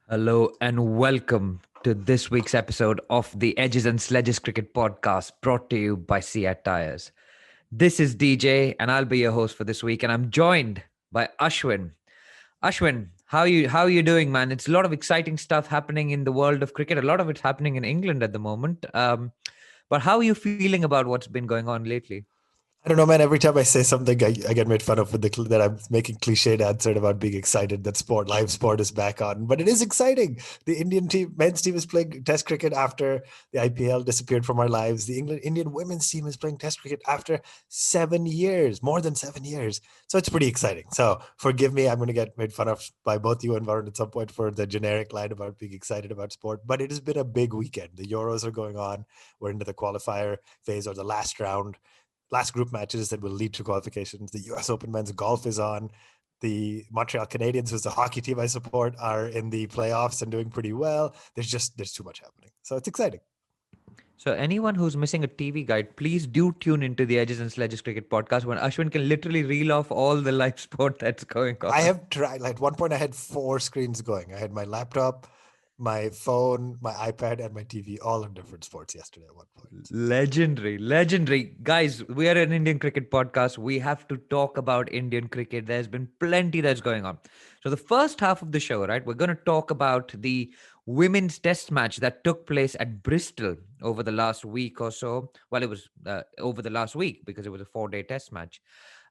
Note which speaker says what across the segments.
Speaker 1: Hello and welcome to this week's episode of the Edges and Sledges Cricket Podcast brought to you by CEAT Tires. This is DJ and I'll be your host for this week and I'm joined by Ashwin. Ashwin, how are you doing, man? It's a lot of exciting stuff happening in the world of cricket. A lot of it's happening in England at the moment. But how are you feeling about what's been going on lately?
Speaker 2: I don't know, man. Every time I say something, I get made fun of with that I'm making cliched answer about being excited that live sport is back on. But it is exciting. The Indian team, men's team, is playing Test cricket after the IPL disappeared from our lives. The Indian women's team is playing Test cricket after 7 years, more than 7 years. So it's pretty exciting. So forgive me, I'm going to get made fun of by both you and Varun at some point for the generic line about being excited about sport. But it has been a big weekend. The Euros are going on. We're into the qualifier phase or the last group matches that will lead to qualifications. The US Open men's golf is on. The Montreal Canadiens, who's the hockey team I support, are in the playoffs and doing pretty well. There's too much happening. So it's exciting.
Speaker 1: So anyone who's missing a TV guide, please do tune into the Edges and Sledges Cricket Podcast when Ashwin can literally reel off all the live sport that's going
Speaker 2: I
Speaker 1: on.
Speaker 2: have tried, like, at one point I had 4 screens going. I had my laptop, my phone, my iPad, and my TV all on different sports yesterday at one point.
Speaker 1: Legendary. Guys, we are an Indian cricket podcast. We have to talk about Indian cricket. There's been plenty that's going on. So, the first half of the show, right, we're going to talk about the women's test match that took place at Bristol over the last week or so. Well, it was over the last week because it was a 4-day test match.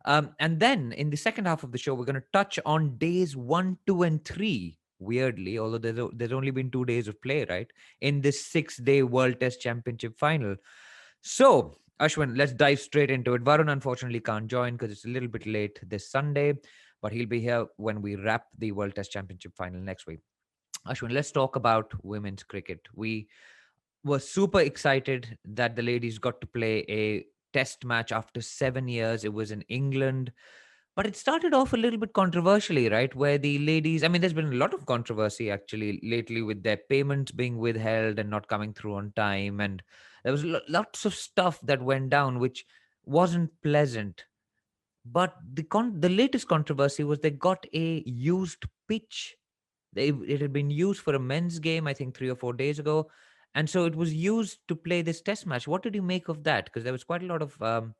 Speaker 1: And then in the second half of the show, we're going to touch on days 1, 2, and 3. Weirdly, although there's only been 2 days of play, right? In this 6-day World Test Championship final. So, Ashwin, let's dive straight into it. Varun unfortunately can't join because it's a little bit late this Sunday, but he'll be here when we wrap the World Test Championship final next week. Ashwin, let's talk about women's cricket. We were super excited that the ladies got to play a test match after 7 years. It was in England. But it started off a little bit controversially, right? Where the ladies, I mean, there's been a lot of controversy actually lately with their payments being withheld and not coming through on time. And there was lots of stuff that went down, which wasn't pleasant. But the latest controversy was they got a used pitch. It had been used for a men's game, I think 3 or 4 days ago. And so it was used to play this test match. What did you make of that? Because there was quite a lot of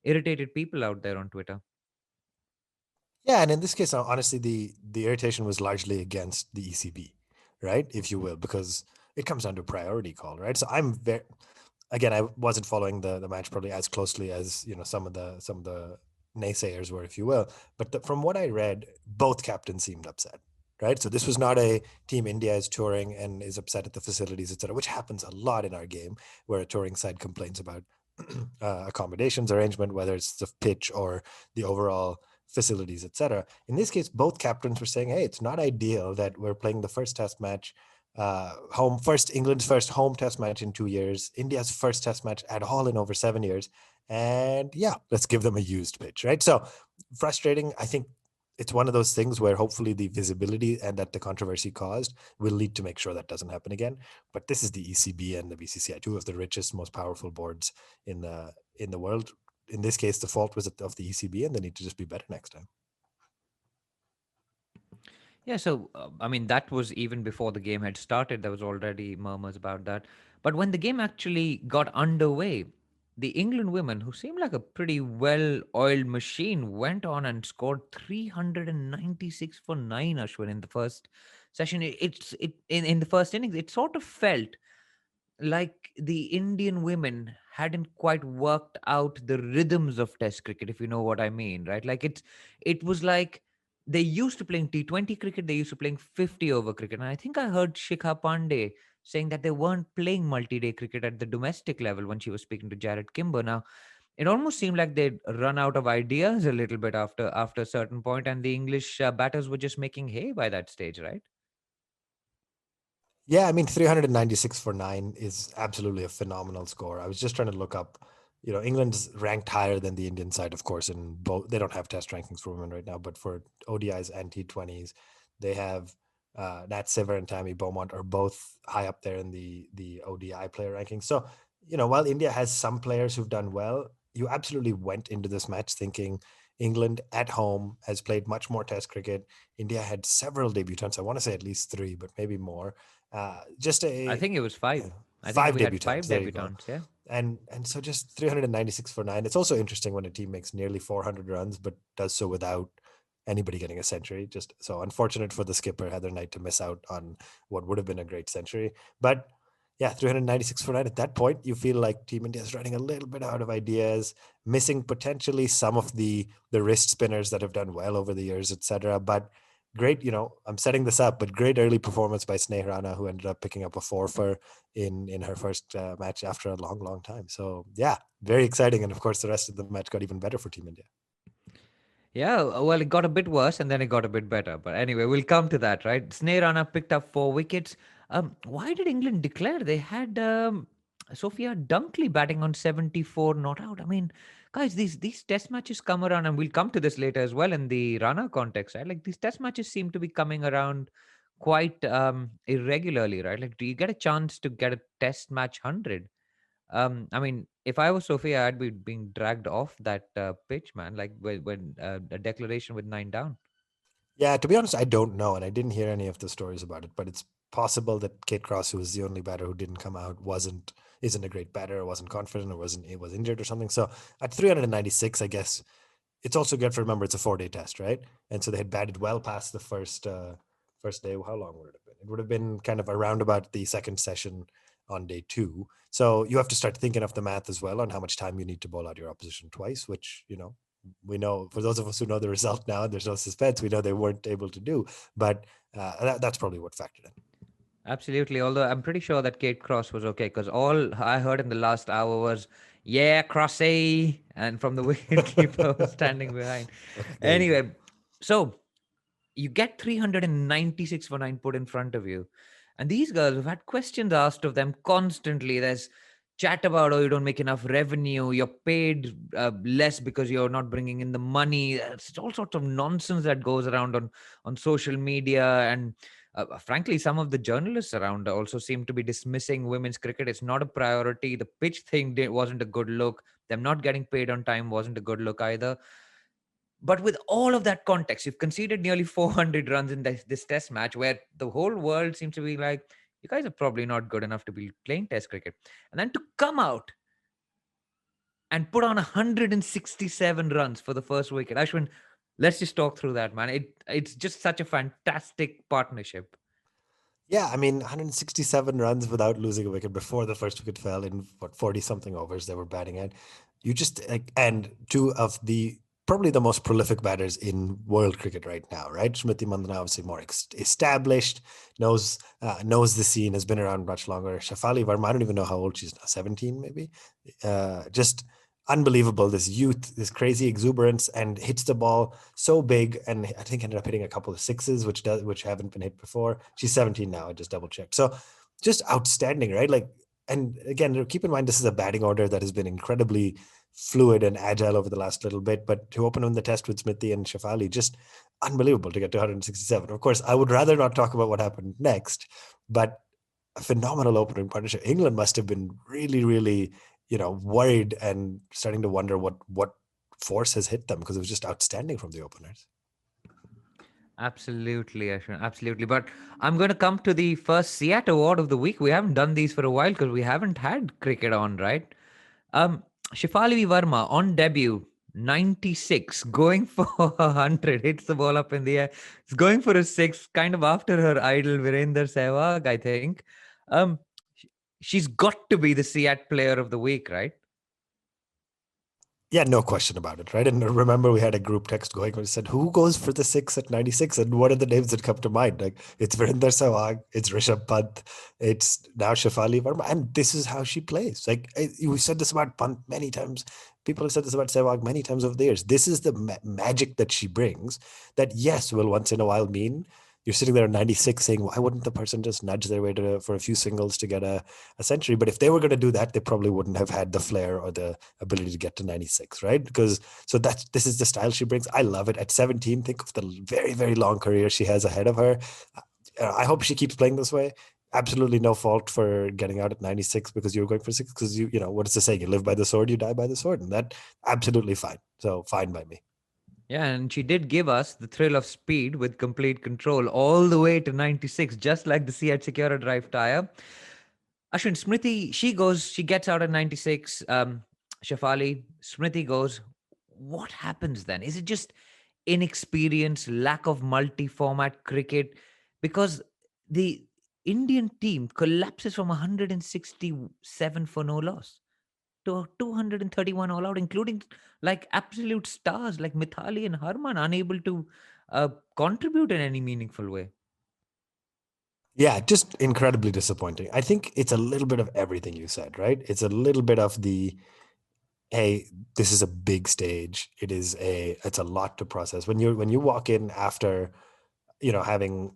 Speaker 1: irritated people out there on Twitter.
Speaker 2: Yeah, and in this case, honestly, the irritation was largely against the ECB, right, if you will, because it comes down to priority call, right? So I'm very, again, I wasn't following the match probably as closely as some of the naysayers were, if you will, but from what I read, both captains seemed upset, right? So this was not a team India is touring and is upset at the facilities, etc., which happens a lot in our game, where a touring side complains about accommodations arrangement, whether it's the pitch or the overall facilities, etc. In this case, both captains were saying, "Hey, it's not ideal that we're playing the first test match, England's first home test match in 2 years, India's first test match at all in over 7 years, and yeah, let's give them a used pitch, right?" So frustrating. I think it's one of those things where hopefully the visibility and that the controversy caused will lead to make sure that doesn't happen again. But this is the ECB and the BCCI, two of the richest, most powerful boards in the world. In this case, the fault was of the ECB, and they need to just be better next time.
Speaker 1: Yeah, so I mean, that was even before the game had started. There was already murmurs about that. But when the game actually got underway, the England women, who seemed like a pretty well-oiled machine, went on and scored 396 for 9, Ashwin, in the first session. In the first innings, it sort of felt like the Indian women hadn't quite worked out the rhythms of Test cricket, if you know what I mean, right? Like it was like they used to playing T20 cricket, they used to playing 50 over cricket. And I think I heard Shikha Pandey saying that they weren't playing multi-day cricket at the domestic level when she was speaking to Jarrod Kimber. Now, it almost seemed like they'd run out of ideas a little bit after a certain point, and the English batters were just making hay by that stage, right?
Speaker 2: Yeah, I mean, 396 for 9 is absolutely a phenomenal score. I was just trying to look up, England's ranked higher than the Indian side, of course, in both. They don't have test rankings for women right now, but for ODIs and T20s, they have Nat Siver and Tammy Beaumont are both high up there in the ODI player rankings. So, while India has some players who've done well, you absolutely went into this match thinking England at home has played much more Test cricket. India had several debutants. I want to say at least three, but maybe more. Just
Speaker 1: I
Speaker 2: a
Speaker 1: think it was five.
Speaker 2: yeah,
Speaker 1: I think
Speaker 2: five
Speaker 1: we had
Speaker 2: debutants.
Speaker 1: five
Speaker 2: There you go.
Speaker 1: debutants. Yeah.
Speaker 2: And so just 396 for nine. It's also interesting when a team makes nearly 400 runs, but does so without anybody getting a century. Just so unfortunate for the skipper Heather Knight to miss out on what would have been a great century. But yeah, 396 for nine. At that point, you feel like Team India is running a little bit out of ideas, missing potentially some of the wrist spinners that have done well over the years, etc. But great, I'm setting this up, but great early performance by Sneh Rana, who ended up picking up a four for in her first match after a long, long time. So yeah, very exciting. And of course, the rest of the match got even better for Team India.
Speaker 1: Yeah, well, it got a bit worse and then it got a bit better. But anyway, we'll come to that, right? Sneh Rana picked up 4 wickets. Why did England declare? They had Sophia Dunkley batting on 74 not out. I mean, guys, these test matches come around, and we'll come to this later as well in the Rana context, right? Like these test matches seem to be coming around quite irregularly, right? Like, do you get a chance to get a test match 100? I mean, if I was Sophia, I'd be being dragged off that pitch, man. Like when a declaration with 9 down.
Speaker 2: Yeah, to be honest, I don't know, and I didn't hear any of the stories about it. But it's possible that Kate Cross, who was the only batter who didn't come out, isn't a great batter, or wasn't confident, or was injured or something. So at 396, I guess it's also good to remember it's a 4-day test, right? And so they had batted well past the first day. How long would it have been? It would have been kind of around about the second session on day two. So you have to start thinking of the math as well on how much time you need to bowl out your opposition twice, which we know, for those of us who know the result now, there's no suspense. We know they weren't able to do, but that's probably what factored in.
Speaker 1: Absolutely. Although I'm pretty sure that Kate Cross was okay because all I heard in the last hour was, yeah, Crossy. And from the wicketkeeper was standing behind.
Speaker 2: Okay, there you go.
Speaker 1: Anyway, so you get 396 for 9 put in front of you. And these girls have had questions asked of them constantly. There's chat about, oh, you don't make enough revenue, you're paid less because you're not bringing in the money. It's all sorts of nonsense that goes around on social media. And frankly, some of the journalists around also seem to be dismissing women's cricket. It's not a priority. The pitch thing wasn't a good look. Them not getting paid on time wasn't a good look either. But with all of that context, you've conceded nearly 400 runs in this test match where the whole world seems to be like, you guys are probably not good enough to be playing test cricket. And then to come out and put on 167 runs for the first wicket. Ashwin, let's just talk through that, man. It's just such a fantastic partnership.
Speaker 2: Yeah, I mean, 167 runs without losing a wicket before the first wicket fell in what 40 something overs they were batting at. You just like, and two of the probably the most prolific batters in world cricket right now, right? Smriti Mandana, obviously more established, knows the scene, has been around much longer. Shafali Verma, I don't even know how old she's now, 17 maybe. Just unbelievable. This youth, this crazy exuberance, and hits the ball so big. And I think ended up hitting a couple of sixes, which haven't been hit before. She's 17 now. I just double checked. So just outstanding, right? Like, and again, keep in mind this is a batting order that has been incredibly fluid and agile over the last little bit. But to open on the test with Smithy and Shafali, just unbelievable to get to 167. Of course, I would rather not talk about what happened next, but a phenomenal opening partnership. England must have been really, really, worried and starting to wonder what force has hit them because it was just outstanding from the openers.
Speaker 1: Absolutely, Ashwin. Absolutely. But I'm going to come to the first CEAT award of the week. We haven't done these for a while because we haven't had cricket on, right? Um, Shafali Verma on debut, 96, going for 100, hits the ball up in the air. It's going for a six, kind of after her idol Virender Sehwag, I think. Um, she's got to be the CEAT player of the week, right?
Speaker 2: Yeah, no question about it, right? And remember, we had a group text going where it said, "Who goes for the six at 96?" And what are the names that come to mind? Like it's Virender Sehwag, it's Rishabh Pant, it's now Shafali Verma, and this is how she plays. Like we said this about Pant many times. People have said this about Sehwag many times over the years. This is the magic that she brings. That yes, will once in a while mean you're sitting there at 96 saying, why wouldn't the person just nudge their way for a few singles to get a century? But if they were going to do that, they probably wouldn't have had the flair or the ability to get to 96, right? Because this is the style she brings. I love it. At 17, think of the very, very long career she has ahead of her. I hope she keeps playing this way. Absolutely no fault for getting out at 96 because you were going for six, because what is the saying? You live by the sword, you die by the sword. And that absolutely fine. So fine by me.
Speaker 1: Yeah, and she did give us the thrill of speed with complete control all the way to 96, just like the CEAT SecuraDrive tire. Ashwin, Smriti, she gets out at 96. Shafali, Smriti goes. What happens then? Is it just inexperience, lack of multi format cricket? Because the Indian team collapses from 167 for no loss to 231 all out, including like absolute stars like Mithali and Harman, unable to contribute in any meaningful way.
Speaker 2: Yeah, just incredibly disappointing. I think it's a little bit of everything you said, right? It's a little bit of the, hey, this is a big stage. It's a lot to process. When you walk in after, having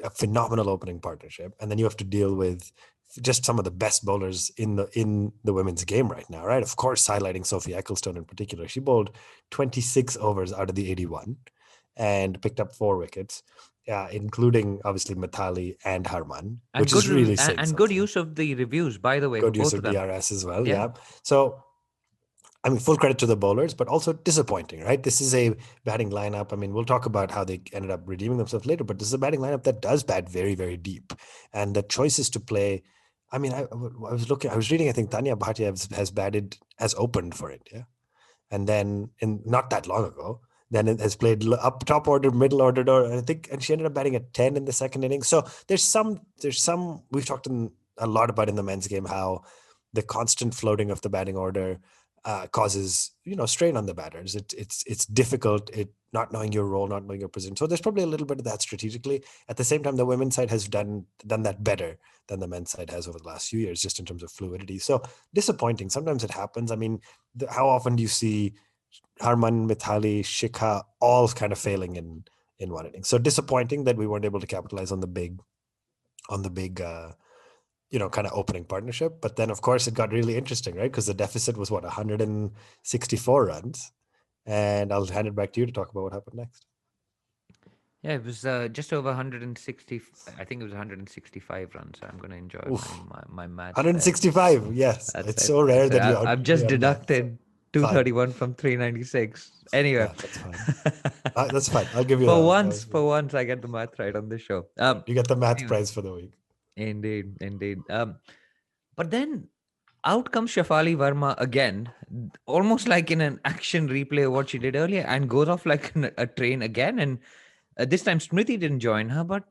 Speaker 2: a phenomenal opening partnership, and then you have to deal with just some of the best bowlers in the women's game right now, right? Of course, highlighting Sophie Ecclestone in particular. She bowled 26 overs out of the 81 and picked up 4 wickets, including obviously Matali and Harman,
Speaker 1: And
Speaker 2: which is really saying
Speaker 1: and good
Speaker 2: something.
Speaker 1: use of the reviews, by the way, for
Speaker 2: Good use
Speaker 1: both
Speaker 2: of
Speaker 1: of them.
Speaker 2: DRS as well,
Speaker 1: Yeah.
Speaker 2: yeah. So I mean, full credit to the bowlers, but also disappointing, right? This is a batting lineup. I mean, we'll talk about how they ended up redeeming themselves later, but this is a batting lineup that does bat very, very deep. And the choices to play, I mean, I was reading, I think Tanya Bhatia has opened for India. And then, not that long ago, then it has played up top order, middle order, I think, and she ended up batting at 10 in the second inning. So there's some, we've talked a lot about in the men's game how the constant floating of the batting order causes strain on the batters. It's difficult. Not knowing your role, not knowing your position. So there's probably a little bit of that strategically. At the same time, the women's side has done that better than the men's side has over the last few years, just in terms of fluidity. So disappointing. Sometimes it happens. I mean, how often do you see Harman, Mithali, Shikha all kind of failing in one inning? So disappointing that we weren't able to capitalize on the big kind of opening partnership. But then, of course, it got really interesting, right? Because the deficit was 164 runs. And I'll hand it back to you to talk about what happened next.
Speaker 1: Yeah, it was just over 160. I think it was 165 runs. I'm going to enjoy
Speaker 2: Oof.
Speaker 1: my maths there.
Speaker 2: 165. Yes.
Speaker 1: That's
Speaker 2: It's
Speaker 1: it.
Speaker 2: so rare
Speaker 1: That's it.
Speaker 2: that you
Speaker 1: I've
Speaker 2: outdo me
Speaker 1: just
Speaker 2: on math. So
Speaker 1: deducted
Speaker 2: fine.
Speaker 1: 231 from 396. Anyway,
Speaker 2: Yeah, that's fine. That's fine. I'll give you
Speaker 1: for
Speaker 2: that.
Speaker 1: for once, I get the math right on this show.
Speaker 2: You get the math
Speaker 1: Anyway,
Speaker 2: prize for the week.
Speaker 1: indeed, indeed. But then out comes Shafali Verma again, almost like in an action replay of what she did earlier, and goes off like a train again. And this time Smriti didn't join her, but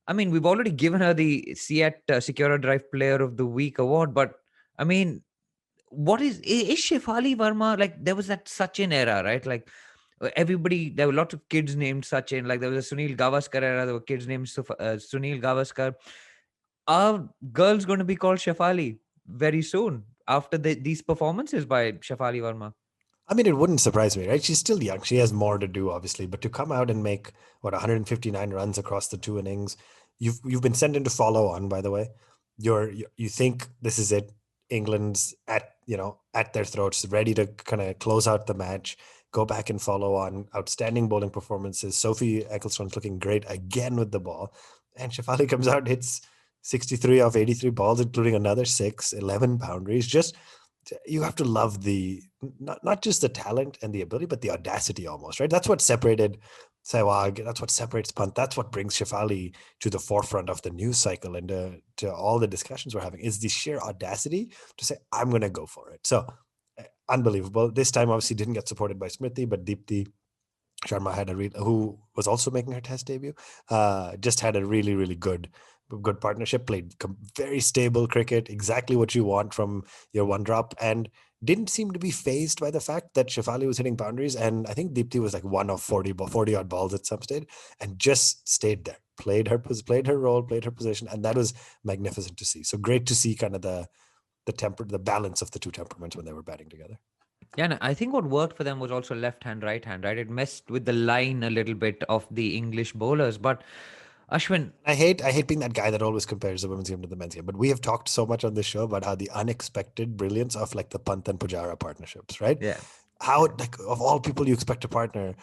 Speaker 1: I mean, we've already given her the CEAT SecuraDrive Player of the Week award, but I mean, what is Shefali Verma like? There was that Sachin era, right? Like everybody, there were lots of kids named Sachin. Like there was a Sunil Gavaskar era. There were kids named Sunil Gavaskar. Are girls going to be called Shefali very soon after these performances by Shefali Verma?
Speaker 2: I mean, it wouldn't surprise me, right? She's still young. She has more to do, obviously, but to come out and make 159 runs across the 2 innings, you've been sent into follow on. By the way, you think this is it. England's at their throats, ready to kind of close out the match, go back and follow on. Outstanding bowling performances. Sophie Ecclestone's looking great again with the ball, and Shafali comes out, hits 63 off 83 balls, including another 11 boundaries. Just you have to love the not just the talent and the ability, but the audacity almost, right? That's what separated Sehwag. That's what separates Pant. That's what brings Shefali to the forefront of the news cycle and to all the discussions we're having is the sheer audacity to say, I'm going to go for it. So unbelievable. This time, obviously, didn't get supported by Smriti, but Deepti Sharma had who was also making her test debut, just had a really, really good partnership, played very stable cricket, exactly what you want from your one drop, and didn't seem to be phased by the fact that Shefali was hitting boundaries. And I think Deepti was like one of 40 odd balls at some stage and just stayed there, played her role, played her position. And that was magnificent to see. So great to see kind of the balance of the two temperaments when they were batting together.
Speaker 1: Yeah, and I think what worked for them was also left hand, right hand, right? It messed with the line a little bit of the English bowlers. But Ashwin,
Speaker 2: I hate being that guy that always compares the women's game to the men's game. But we have talked so much on this show about how the unexpected brilliance of like the Pant and Pujara partnerships, right?
Speaker 1: yeah,
Speaker 2: How like of all people you expect to partner,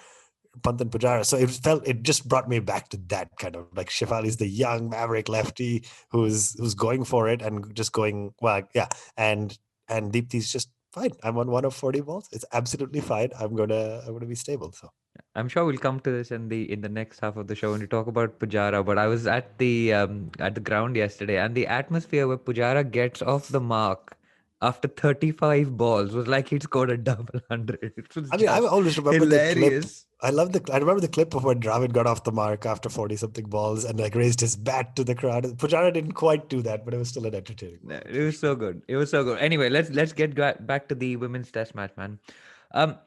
Speaker 2: Pant and Pujara. So it just brought me back to that kind of like Shefali's the young maverick lefty who's going for it and just going well, yeah. And Deepti's just fine. I'm on one of 40 balls. It's absolutely fine. I'm gonna be stable. So
Speaker 1: I'm sure we'll come to this in the next half of the show when you talk about Pujara. But I was at the ground yesterday, and the atmosphere where Pujara gets off the mark after 35 balls was like he'd scored a double hundred. It was
Speaker 2: I mean, I
Speaker 1: just
Speaker 2: always remember the clip.
Speaker 1: hilarious.
Speaker 2: I remember the clip of when Dravid got off the mark after 40 something balls and like raised his bat to the crowd. Pujara didn't quite do that, but it was still an entertaining
Speaker 1: No,
Speaker 2: moment
Speaker 1: it
Speaker 2: for
Speaker 1: was
Speaker 2: sure.
Speaker 1: so good. It was so good. Anyway, let's get back to the women's test match, man. Um,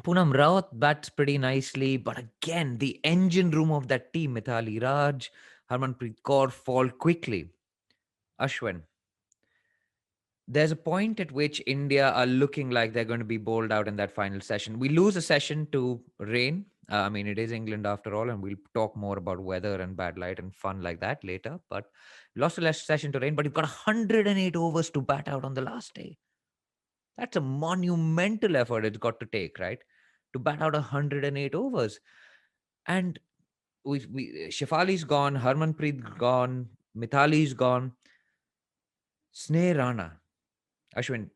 Speaker 1: Poonam Rawat bats pretty nicely, but again, the engine room of that team, Mithali Raj, Harmanpreet Kaur, fall quickly. Ashwin, there's a point at which India are looking like they're going to be bowled out in that final session. We lose a session to rain. I mean, it is England after all, and we'll talk more about weather and bad light and fun like that later. But lost a last session to rain, but you've got 108 overs to bat out on the last day. That's a monumental effort it's got to take, right? To bat out 108 overs. And we Shafali's gone, Harmanpreet gone, Mithali's gone, Sneh Rana. Ashwin,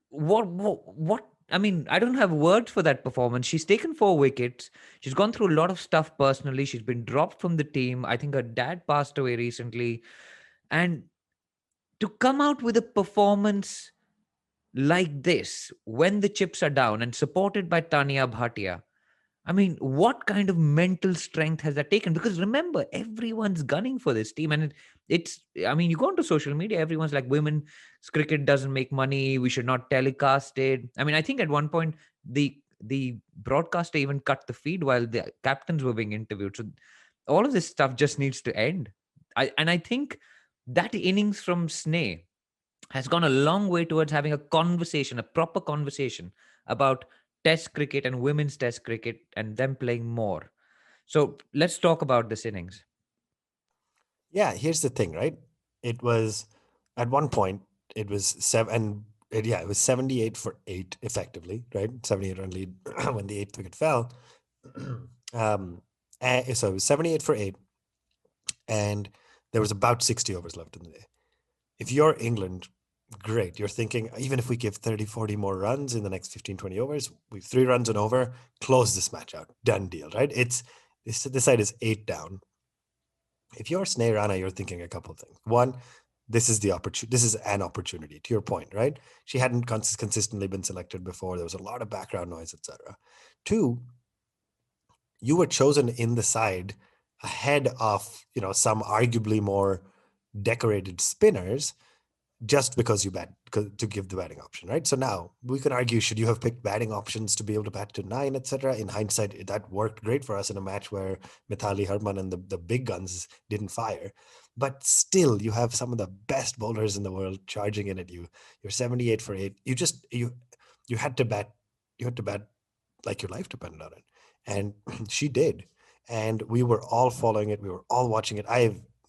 Speaker 1: what I mean, I don't have words for that performance. She's taken 4 wickets. She's gone through a lot of stuff personally. She's been dropped from the team. I think her dad passed away recently. And to come out with a performance like this when the chips are down and supported by Tanya Bhatia, I mean, what kind of mental strength has that taken? Because remember, everyone's gunning for this team. And I mean, you go onto social media, everyone's like, women's cricket doesn't make money. We should not telecast it. I mean, I think at one point, the broadcaster even cut the feed while the captains were being interviewed. So all of this stuff just needs to end. I think that innings from Sneh has gone a long way towards having a conversation, a proper conversation about test cricket and women's test cricket and them playing more. So let's talk about this innings.
Speaker 2: Yeah, here's the thing, right? It was at one point it was seven and yeah, it was 78 for 8 effectively, right? 78 run lead when the eighth wicket fell. um so it was 78 for 8 and there was about 60 overs left in the day. If you're England, great. You're thinking, even if we give 30, 40 more runs in the next 15, 20 overs, we've 3 runs and over, close this match out. Done deal, right? This side is 8 down. If you're Sneh Rana, you're thinking a couple of things. One, this is the opportunity. This is an opportunity. To your point, right? She hadn't consistently been selected before. There was a lot of background noise, etc. Two, you were chosen in the side ahead of some arguably more decorated spinners just because you bat to give the batting option, right? So now we can argue, should you have picked batting options to be able to bat to 9, etc. In hindsight, that worked great for us in a match where Mithali Harman and the big guns didn't fire. But still, you have some of the best bowlers in the world charging in at you. You're 78 for 8. You had to bat. You had to bat like your life depended on it, and she did. And we were all following it. We were all watching it.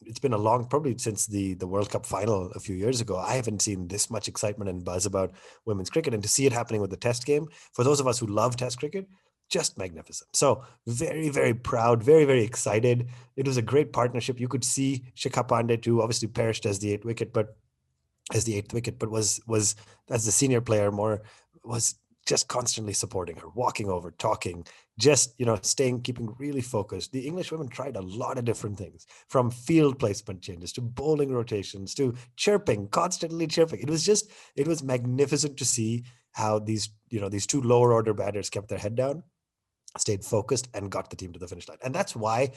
Speaker 2: It's been a long, probably since the World Cup final a few years ago. I haven't seen this much excitement and buzz about women's cricket, and to see it happening with the Test game, for those of us who love Test cricket, just magnificent. So very, very proud, very, very excited. It was a great partnership. You could see Shikha Pandey too, obviously perished as the eighth wicket, but was as the senior player more was just constantly supporting her, walking over, talking, just staying, keeping really focused. The English women tried a lot of different things, from field placement changes to bowling rotations to chirping, constantly chirping. It was magnificent to see how these two lower order batters kept their head down, stayed focused, and got the team to the finish line. And that's why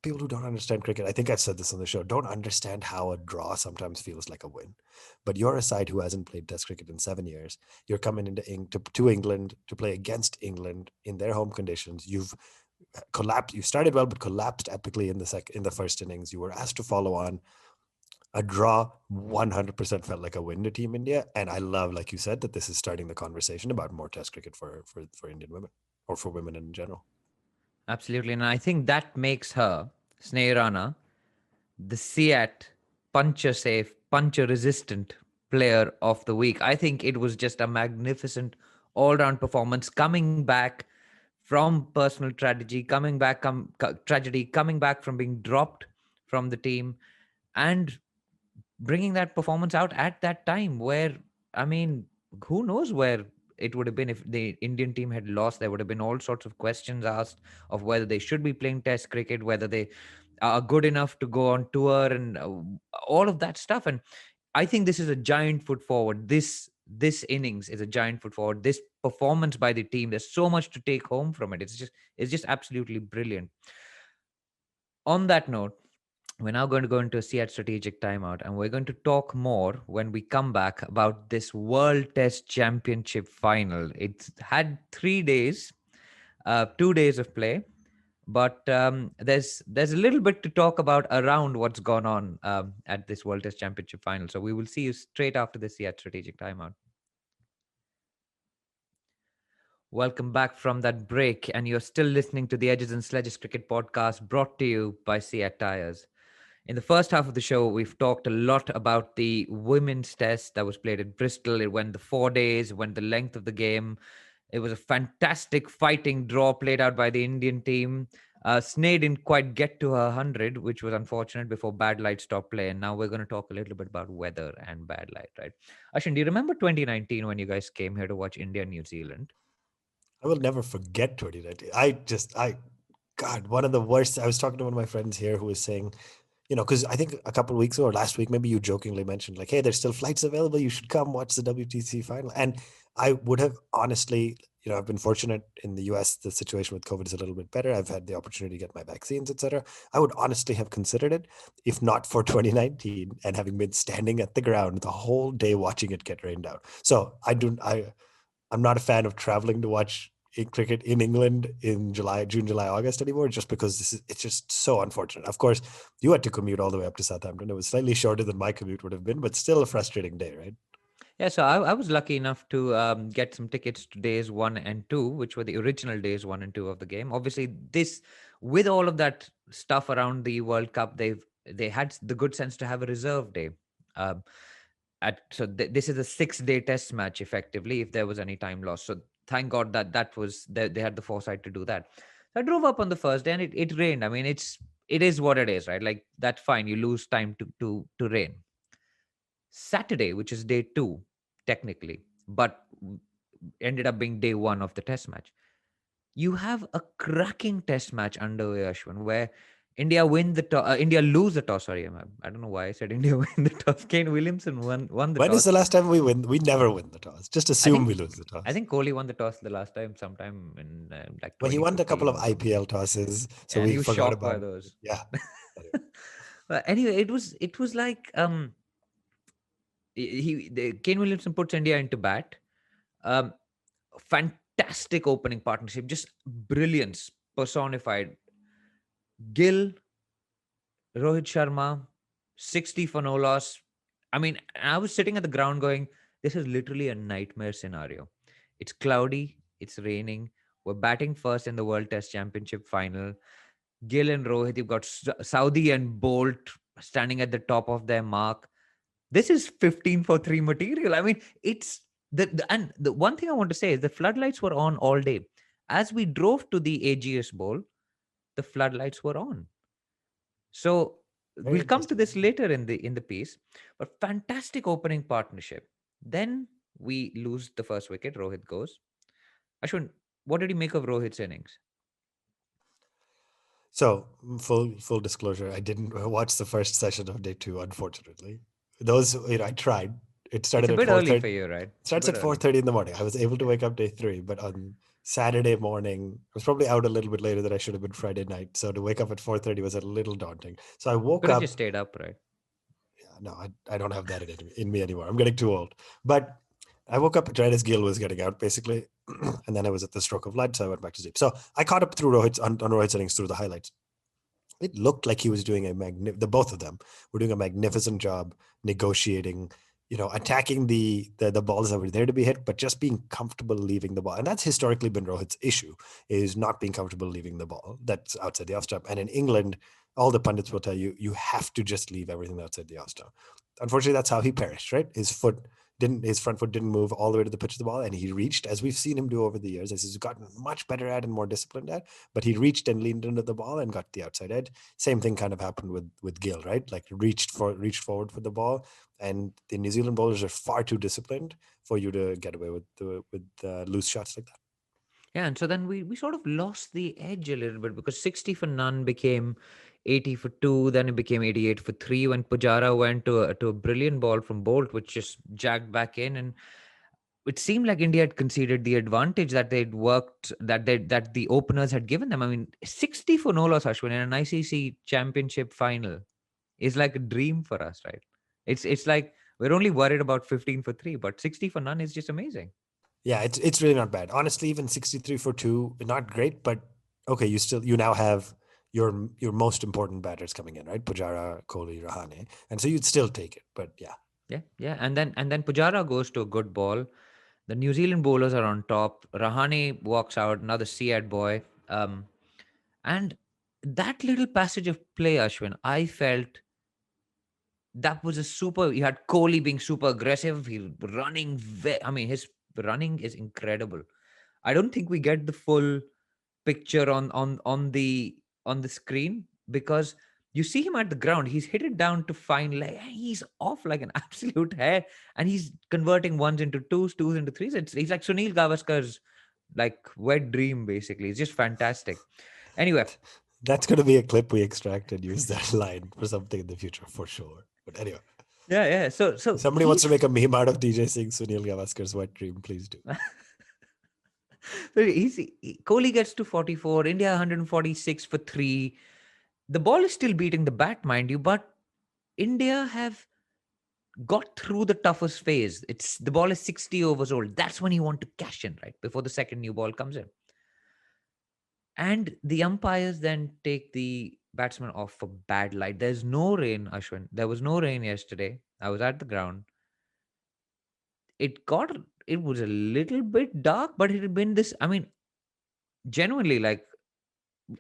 Speaker 2: people who don't understand cricket, I think I've said this on the show, don't understand how a draw sometimes feels like a win. But you're a side who hasn't played Test cricket in 7 years. You're coming to England to play against England in their home conditions. You've collapsed. You started well, but collapsed epically in the first innings. You were asked to follow on. A draw 100% felt like a win to Team India, and I love, like you said, that this is starting the conversation about more Test cricket for Indian women, or for women in general.
Speaker 1: Absolutely. And I think that makes her, Sneh Rana, the CEAT puncture safe, puncture resistant player of the week. I think it was just a magnificent all round performance, coming back from personal tragedy, coming back from being dropped from the team, and bringing that performance out at that time where I mean, who knows where it would have been if the Indian team had lost? There would have been all sorts of questions asked of whether they should be playing Test cricket, whether they are good enough to go on tour, and all of that stuff. And I think this is a giant foot forward. This innings is a giant foot forward. This performance by the team, there's so much to take home from it. It's just absolutely brilliant. On that note, we're now going to go into a CEAT strategic timeout, and we're going to talk more when we come back about this World Test Championship final. It's had 3 days, 2 days of play, but there's a little bit to talk about around what's gone on at this World Test Championship final. So we will see you straight after the CEAT strategic timeout. Welcome back from that break, and you're still listening to the Edges and Sledges Cricket Podcast, brought to you by CEAT Tires. In the first half of the show, we've talked a lot about the women's test that was played at Bristol. It went the 4 days, went the length of the game. It was a fantastic fighting draw played out by the Indian team. Sneh didn't quite get to her 100, which was unfortunate before bad light stopped play. And now we're going to talk a little bit about weather and bad light, right? Ashwin, do you remember 2019 when you guys came here to watch India and New Zealand?
Speaker 2: I will never forget 2019. God, one of the worst. I was talking to one of my friends here who was saying, because I think a couple of weeks ago or last week, maybe you jokingly mentioned like, "Hey, there's still flights available. You should come watch the WTC final." And I would have honestly, I've been fortunate in the US. The situation with COVID is a little bit better. I've had the opportunity to get my vaccines, etc. I would honestly have considered it if not for 2019 and having been standing at the ground the whole day watching it get rained out. So I'm not a fan of traveling to watch cricket in England in June, July, August anymore, just because it's just so unfortunate. Of course, you had to commute all the way up to Southampton. It was slightly shorter than my commute would have been, but still a frustrating day, right?
Speaker 1: Yeah, so I was lucky enough to get some tickets to days 1 and 2, which were the original days 1 and 2 of the game. Obviously, with all of that stuff around the World Cup, they had the good sense to have a reserve day. Um, this is a 6-day test match effectively, if there was any time lost. So thank God they had the foresight to do that. So I drove up on the first day, and it rained. I mean, it is what it is, right? Like, that's fine. You lose time to rain. Saturday, which is day 2, technically, but ended up being day 1 of the test match. You have a cracking test match underway, Ashwin, where India lose the toss. Sorry, I don't know why I said India win the toss. Kane Williamson won the
Speaker 2: When is
Speaker 1: toss.
Speaker 2: the last time we win? We never win the toss. Just
Speaker 1: I
Speaker 2: assume
Speaker 1: think
Speaker 2: we lose the
Speaker 1: I
Speaker 2: toss.
Speaker 1: think Kohli won the toss the last time, sometime in like
Speaker 2: Well, he won a couple
Speaker 1: 2015
Speaker 2: of
Speaker 1: or something,
Speaker 2: IPL tosses, so
Speaker 1: and
Speaker 2: we
Speaker 1: he was
Speaker 2: forgot
Speaker 1: shocked
Speaker 2: about
Speaker 1: by
Speaker 2: it.
Speaker 1: those.
Speaker 2: Yeah. Anyway.
Speaker 1: But anyway, it was like Kane Williamson puts India into bat. Um, Fantastic opening partnership, just brilliance personified. Gill, Rohit Sharma, 60 for no loss. I mean, I was sitting at the ground going, this is literally a nightmare scenario. It's cloudy, it's raining. We're batting first in the World Test Championship final. Gill and Rohit, you've got Saudi and Bolt standing at the top of their mark. This is 15 for 3 material. I mean, it's and the one thing I want to say is the floodlights were on all day. As we drove to the AGS Bowl, the floodlights were on. So
Speaker 2: Very
Speaker 1: we'll come to
Speaker 2: interesting.
Speaker 1: this later in the piece, but fantastic opening partnership. Then we lose the first wicket. Rohit goes. Ashwin, what did you make of Rohit's innings?
Speaker 2: So full disclosure, I didn't watch the first session of day 2, unfortunately. Those I tried. It
Speaker 1: It's
Speaker 2: started
Speaker 1: a
Speaker 2: at
Speaker 1: bit early
Speaker 2: 4:30.
Speaker 1: for you, right? It's a
Speaker 2: Starts
Speaker 1: bit
Speaker 2: at
Speaker 1: early.
Speaker 2: 4:30 in the morning. I was able to wake up day 3, but on Saturday morning, I was probably out a little bit later than I should have been Friday night. So to wake up at 4:30 was a little daunting. So I
Speaker 1: You
Speaker 2: woke
Speaker 1: could have just
Speaker 2: up.
Speaker 1: stayed up, right?
Speaker 2: Yeah, no, I don't have that in me anymore. I'm getting too old. But I woke up right as Gill was getting out, basically, and then I was at the stroke of light, so I went back to sleep. So I caught up through on Rohit's innings through the highlights. It looked like he was doing the both of them were doing a magnificent job negotiating, attacking the balls that were there to be hit, but just being comfortable leaving the ball. And that's historically been Rohit's issue, is not being comfortable leaving the ball that's outside the off stump. And in England, all the pundits will tell you, you have to just leave everything outside the off stump. Unfortunately, that's how he perished, right? His foot his front foot didn't move all the way to the pitch of the ball, and he reached, as we've seen him do over the years, as he's gotten much better at and more disciplined at. But he reached and leaned into the ball and got the outside edge. Same thing kind of happened with Gill, right? Like reached forward for the ball, and the New Zealand bowlers are far too disciplined for you to get away with loose shots like that.
Speaker 1: Yeah, and so then we sort of lost the edge a little bit because 60 for none became 80 for two, then it became 88 for three when Pujara went to a brilliant ball from Bolt, which just jagged back in, and it seemed like India had conceded the advantage that they'd worked that the openers had given them. I mean, 60 for no loss, Ashwin, in an ICC Championship final is like a dream for us, right? It's like we're only worried about 15 for three, but 60 for none is just amazing.
Speaker 2: Yeah, it's really not bad. Honestly, even 63 for two, not great, but okay, you now have your most important batters coming in, right? Pujara, Kohli, Rahane. And so you'd still take it. But yeah.
Speaker 1: Yeah, and then Pujara goes to a good ball. The New Zealand bowlers are on top. Rahane walks out, another CEAT boy. And that little passage of play, Ashwin, I felt that was a super. You had Kohli being super aggressive. He running. I mean, his running is incredible. I don't think we get the full picture on the screen because you see him at the ground. He's hit it down to fine leg. He's off like an absolute hair, and he's converting ones into twos, twos into threes. He's like Sunil Gavaskar's like wet dream. Basically, it's just fantastic. Anyway,
Speaker 2: That's going to be a clip we extract and use that line for something in the future for sure. But anyway,
Speaker 1: yeah. So
Speaker 2: somebody wants to make a meme out of DJ saying Sunil Gavaskar's wet dream, please do.
Speaker 1: Kohli gets to 44, India 146 for three. The ball is still beating the bat, mind you, but India have got through the toughest phase. It's the ball is 60 overs old. That's when you want to cash in, right? Before the second new ball comes in. And the umpires then take the batsman off for bad light. There's no rain, Ashwin. There was no rain yesterday. I was at the ground. It got it was a little bit dark, but it had been this. I mean, genuinely, like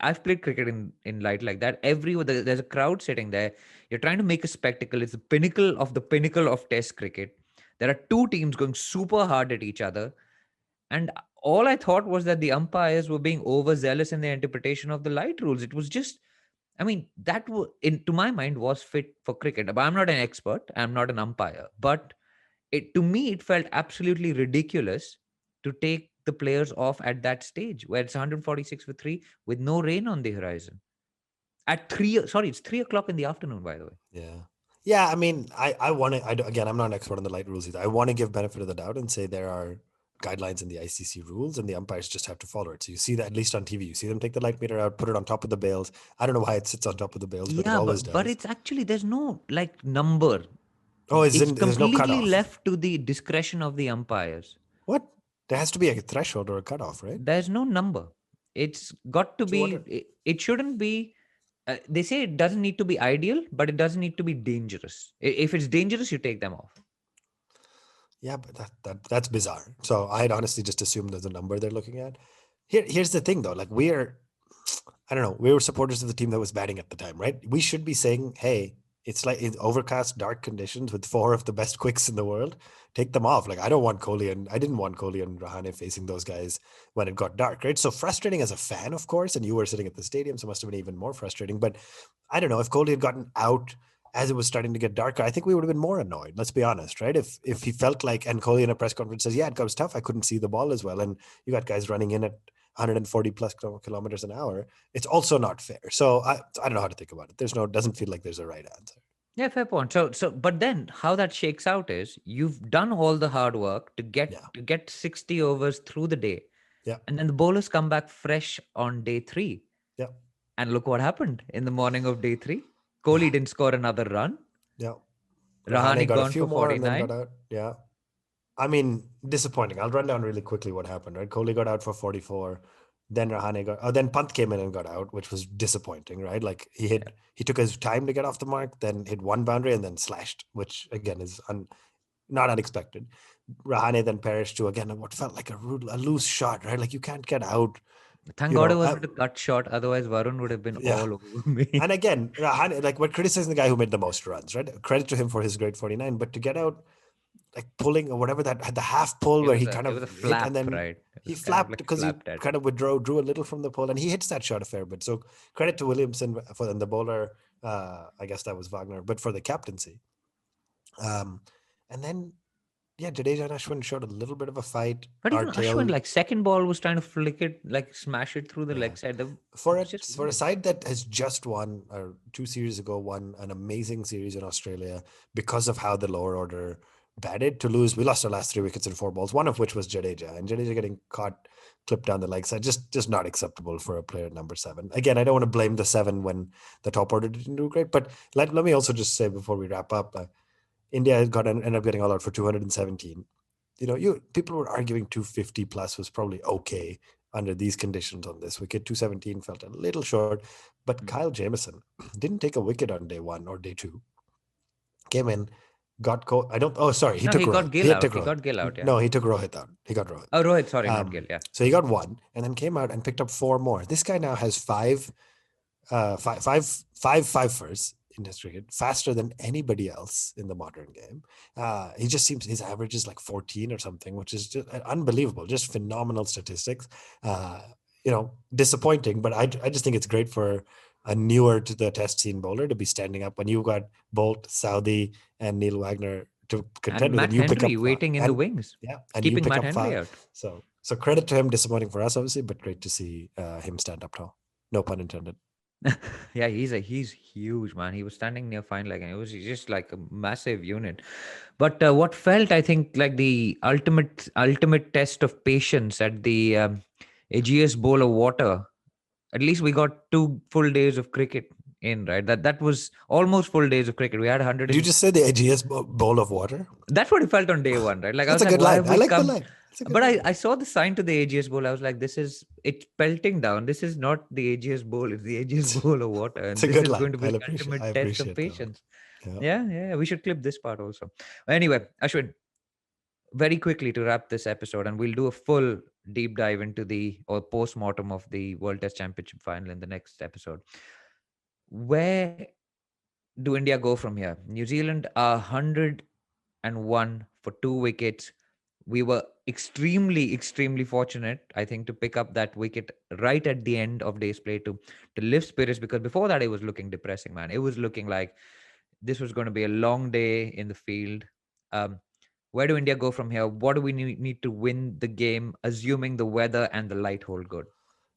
Speaker 1: I've played cricket in light like that. There's a crowd sitting there. You're trying to make a spectacle. It's the pinnacle of Test cricket. There are two teams going super hard at each other, and all I thought was that the umpires were being overzealous in their interpretation of the light rules. It was just, I mean, to my mind, was fit for cricket. But I'm not an expert. I'm not an umpire. But to me, it felt absolutely ridiculous to take the players off at that stage where it's 146 for three with no rain on the horizon. It's 3 o'clock in the afternoon, by the way.
Speaker 2: Yeah. Yeah, I mean, I want to, again, I'm not an expert on the light rules either. I want to give benefit of the doubt and say there are guidelines in the ICC rules and the umpires just have to follow it. So you see that at least on TV, you see them take the light meter out, put it on top of the bails. I don't know why it sits on top of the bails, but it
Speaker 1: Yeah,
Speaker 2: always
Speaker 1: but
Speaker 2: does.
Speaker 1: it's actually there's no like number.
Speaker 2: Oh,
Speaker 1: It's
Speaker 2: there's no
Speaker 1: completely
Speaker 2: cutoff.
Speaker 1: left to the discretion of the umpires.
Speaker 2: What? There has to be a threshold or a cutoff, right?
Speaker 1: There's no number. It's got to
Speaker 2: So what?
Speaker 1: be. It shouldn't be. They say it doesn't need to be ideal, but it doesn't need to be dangerous. If it's dangerous, you take them off.
Speaker 2: Yeah, but that's bizarre. So I had honestly just assumed there's a number they're looking at. Here's the thing though, like I don't know, we were supporters of the team that was batting at the time, right? We should be saying, hey, it's like in overcast, dark conditions with four of the best quicks in the world. Take them off. Like I didn't want Kohli and Rahane facing those guys when it got dark, right? So frustrating as a fan, of course, and you were sitting at the stadium, so it must have been even more frustrating. But I don't know if Kohli had gotten out as it was starting to get darker, I think we would have been more annoyed. Let's be honest, right? If he felt like, and Kohli in a press conference says, yeah, it was tough. I couldn't see the ball as well, and you got guys running in at 140 plus kilometers an hour. It's also not fair. So I don't know how to think about it. Doesn't feel like there's a right answer.
Speaker 1: Yeah, fair point. But then how that shakes out is you've done all the hard work to get
Speaker 2: Yeah,
Speaker 1: to get 60 overs through the day,
Speaker 2: yeah,
Speaker 1: and then the bowlers come back fresh on day three.
Speaker 2: yeah,
Speaker 1: And look what happened in the morning of day three. Kohli didn't score another run.
Speaker 2: yeah. Rahane
Speaker 1: Rahane
Speaker 2: got a
Speaker 1: gone
Speaker 2: few
Speaker 1: for
Speaker 2: more and then got
Speaker 1: 49.
Speaker 2: out. Yeah. I mean, disappointing. I'll run down really quickly what happened, right? Kohli got out for 44. Then then Pant came in and got out, which was disappointing, right? Like
Speaker 1: Yeah.
Speaker 2: he took his time to get off the mark, then hit one boundary and then slashed, which again is not unexpected. Rahane then perished to again what felt like a loose shot, right? Like you can't get out,
Speaker 1: Thank
Speaker 2: you
Speaker 1: God it
Speaker 2: know.
Speaker 1: wasn't a cut shot. Otherwise, Varun would have been
Speaker 2: Yeah.
Speaker 1: all over me.
Speaker 2: And again, Rahane, like we're criticizing the guy who made the most runs, right? Credit to him for his great 49, but to get out like pulling or whatever that had the half pull where he kind
Speaker 1: it
Speaker 2: of
Speaker 1: was a
Speaker 2: hit and
Speaker 1: flap,
Speaker 2: then
Speaker 1: right? It
Speaker 2: he
Speaker 1: was kind of
Speaker 2: flapped
Speaker 1: like
Speaker 2: because he
Speaker 1: flapped at.
Speaker 2: kind of drew a little from the pole and he hits that shot a fair bit. So credit to Williamson for the bowler. I guess that was Wagner, but for the captaincy. And then yeah, DJ and Ashwin showed a little bit of a fight.
Speaker 1: But
Speaker 2: Our
Speaker 1: even Ashwin,
Speaker 2: tail,
Speaker 1: like second ball was trying to flick it, like smash it through the
Speaker 2: yeah.
Speaker 1: leg side. It
Speaker 2: For
Speaker 1: was
Speaker 2: a
Speaker 1: just
Speaker 2: for a
Speaker 1: weird.
Speaker 2: side that has just won or 2 series ago won an amazing series in Australia because of how the lower order batted to lose. We lost our last 3 wickets in 4 balls, one of which was Jadeja, and Jadeja getting caught clipped down the leg side, just not acceptable for a player at number 7. Again, I don't want to blame the 7 when the top order didn't do great, but let me also just say before we wrap up, India ended up getting all out for 217. People were arguing 250 plus was probably okay under these conditions on this wicket. 217 felt a little short, but
Speaker 1: Hmm.
Speaker 2: Kyle Jamieson didn't take a wicket on day 1 or day 2. Came in, got I don't. Oh, sorry, he
Speaker 1: No,
Speaker 2: took
Speaker 1: he got
Speaker 2: Rohit. He
Speaker 1: Gill
Speaker 2: had
Speaker 1: out.
Speaker 2: took
Speaker 1: He
Speaker 2: Rohit.
Speaker 1: got Gill out. Yeah.
Speaker 2: No, he took Rohit out. He got Rohit.
Speaker 1: Oh, Rohit. Sorry, not Gill. Yeah.
Speaker 2: So he got 1, and then came out and picked up 4 more. This guy now has five firsts in his cricket, faster than anybody else in the modern game. He just seems his average is like 14 or something, which is just unbelievable, just phenomenal statistics. Disappointing, but I just think it's great for a newer to the test scene bowler to be standing up when you've got Bolt, Saudi, and Neil Wagner to
Speaker 1: And
Speaker 2: contend with, and
Speaker 1: Matt
Speaker 2: you pick
Speaker 1: Henry
Speaker 2: up
Speaker 1: waiting in the
Speaker 2: and
Speaker 1: wings,
Speaker 2: yeah, and you
Speaker 1: keeping
Speaker 2: pick
Speaker 1: Matt
Speaker 2: up
Speaker 1: Henry
Speaker 2: 5.
Speaker 1: out.
Speaker 2: So credit to him. Disappointing for us, obviously, but great to see him stand up tall. No pun intended.
Speaker 1: Yeah, he's huge, man. He was standing near fine leg, and it was just like a massive unit. But what felt, I think, like the ultimate test of patience at the AGS Bowl of Water. At least we got 2 full days of cricket in, right? That was almost full days of cricket. We had 100
Speaker 2: Did you
Speaker 1: and
Speaker 2: just say the AGS bowl of water?
Speaker 1: that's what it felt on day one, right? Like I
Speaker 2: That's
Speaker 1: was
Speaker 2: a
Speaker 1: like,
Speaker 2: good
Speaker 1: why
Speaker 2: line.
Speaker 1: have
Speaker 2: I
Speaker 1: we
Speaker 2: like the
Speaker 1: come?
Speaker 2: line. That's a good
Speaker 1: But
Speaker 2: line.
Speaker 1: I saw the sign to the AGS bowl. I was like, this is it's pelting down. This is not the AGS bowl. It's the AGS bowl of water,
Speaker 2: It's
Speaker 1: and
Speaker 2: a
Speaker 1: this
Speaker 2: good
Speaker 1: is
Speaker 2: line.
Speaker 1: going to be
Speaker 2: I
Speaker 1: the
Speaker 2: appreciate. I
Speaker 1: ultimate test of
Speaker 2: appreciate that one.
Speaker 1: patience.
Speaker 2: Yeah.
Speaker 1: Yeah, yeah. We should clip this part also. Anyway, Ashwin, very quickly to wrap this episode, and we'll do a full deep dive into the or post mortem of the World Test Championship final in the next episode. Where do India go from here? New Zealand are 101 for 2 wickets. We were extremely fortunate, I think, to pick up that wicket right at the end of day's play to lift spirits, because before that it was looking depressing, man. It was looking like this was going to be a long day in the field. Um, where do India go from here? What do we need to win the game, assuming the weather and the light hold good?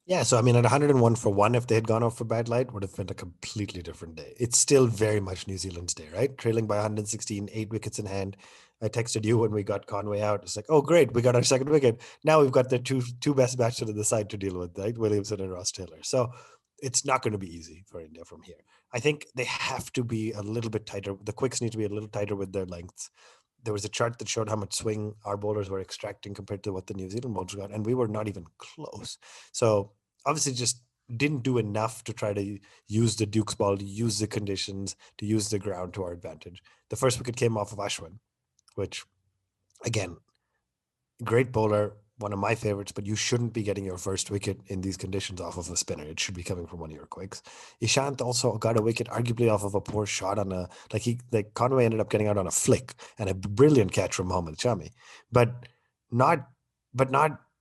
Speaker 2: Yeah, so I mean, at 101 for 1, if they had gone off for bad light, would have been a completely different day. It's still very much New Zealand's day, right? Trailing by 116, 8 wickets in hand. I texted you when we got Conway out. It's like, oh, great, we got our second wicket. Now we've got the two best batsmen on the side to deal with, right? Williamson and Ross Taylor. So it's not going to be easy for India from here. I think they have to be a little bit tighter. The quicks need to be a little tighter with their lengths. There was a chart that showed how much swing our bowlers were extracting compared to what the New Zealand bowlers got, and we were not even close. So obviously just didn't do enough to try to use the Duke's ball, to use the conditions, to use the ground to our advantage. The first wicket came off of Ashwin, which, again, great bowler, one of my favorites, but you shouldn't be getting your first wicket in these conditions off of a spinner. It should be coming from one of your quicks. Ishant also got a wicket, arguably off of a poor shot on Conway ended up getting out on a flick and a brilliant catch from Mohammad Shami, but not,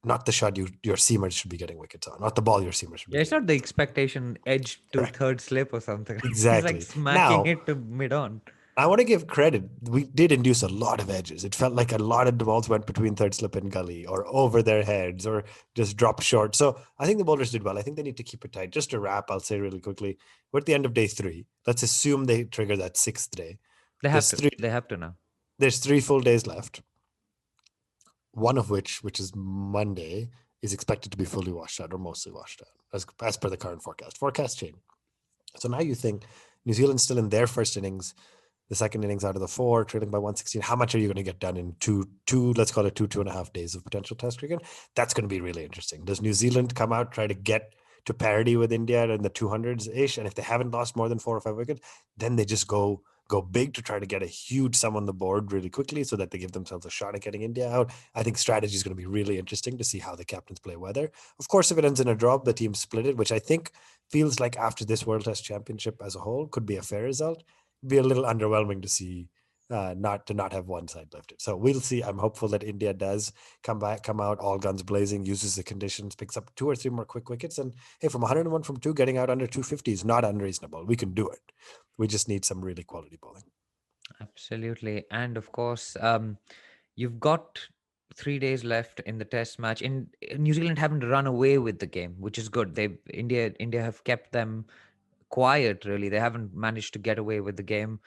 Speaker 2: not the shot your seamers should be getting wickets on, not the ball your seamers should be
Speaker 1: Yeah, it's
Speaker 2: getting
Speaker 1: not the
Speaker 2: wickets
Speaker 1: expectation edge
Speaker 2: on.
Speaker 1: to
Speaker 2: Correct.
Speaker 1: third slip or something. It's like
Speaker 2: Exactly.
Speaker 1: smacking
Speaker 2: Now,
Speaker 1: it to mid on.
Speaker 2: I want to give credit. We did induce a lot of edges. It felt like a lot of the balls went between third slip and gully or over their heads or just dropped short. So I think the bowlers did well. I think they need to keep it tight. Just to wrap, I'll say really quickly, we're at the end of day 3. Let's assume they trigger that 6th day.
Speaker 1: They have
Speaker 2: There's
Speaker 1: to.
Speaker 2: three.
Speaker 1: They have to now.
Speaker 2: There's 3 full days left. One of which is Monday, is expected to be fully washed out or mostly washed out, as per the current forecast. Forecast change. So now you think New Zealand's still in their first innings, the second innings out of the 4, trailing by 116. How much are you going to get done in let's call it 2.5 days of potential test cricket? That's going to be really interesting. Does New Zealand come out, try to get to parity with India in the 200s-ish? And if they haven't lost more than 4 or 5 wickets, then they just go big to try to get a huge sum on the board really quickly so that they give themselves a shot at getting India out. I think strategy is going to be really interesting to see how the captains play weather. Of course, if it ends in a draw, the team split it, which I think feels like after this World Test Championship as a whole could be a fair result. It'd be a little underwhelming to see not have one side lifted. So we'll see. I'm hopeful that India does come out all guns blazing, uses the conditions, picks up 2 or 3 more quick wickets, and hey, from 101 from two, getting out under 250 is not unreasonable. We can do it. We just need some really quality bowling.
Speaker 1: Absolutely. And of course, you've got 3 days left in the test match. In New Zealand haven't run away with the game, which is good. India have kept them quiet, really. They haven't managed to get away with the game.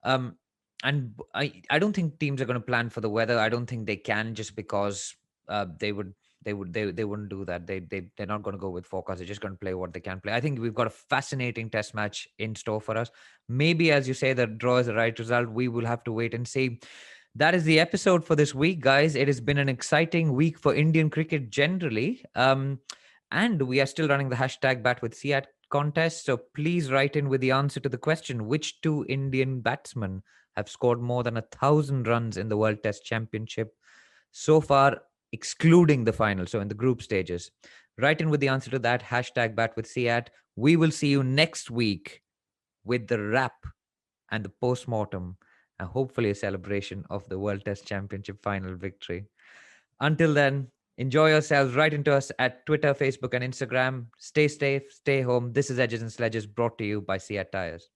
Speaker 1: Um, and I don't think teams are going to plan for the weather. I don't think they can, just because they wouldn't do that. They're not going to go with forecast. They're just going to play what they can play. I think we've got a fascinating test match in store for us. Maybe, as you say, the draw is the right result. We will have to wait and see. That is the episode for this week, guys. It has been an exciting week for Indian cricket generally. And we are still running the hashtag Bat with CEAT contest. So please write in with the answer to the question: which two Indian batsmen have scored more than 1,000 runs in the World Test Championship so far, excluding the final, so in the group stages? Write in with the answer to that, hashtag Bat with CEAT. We will see you next week with the wrap and the post-mortem, and hopefully a celebration of the World Test Championship final victory. Until then, enjoy yourselves. Write into us at Twitter, Facebook, and Instagram. Stay safe, stay home. This is Edges and Sledges, brought to you by CEAT Tires.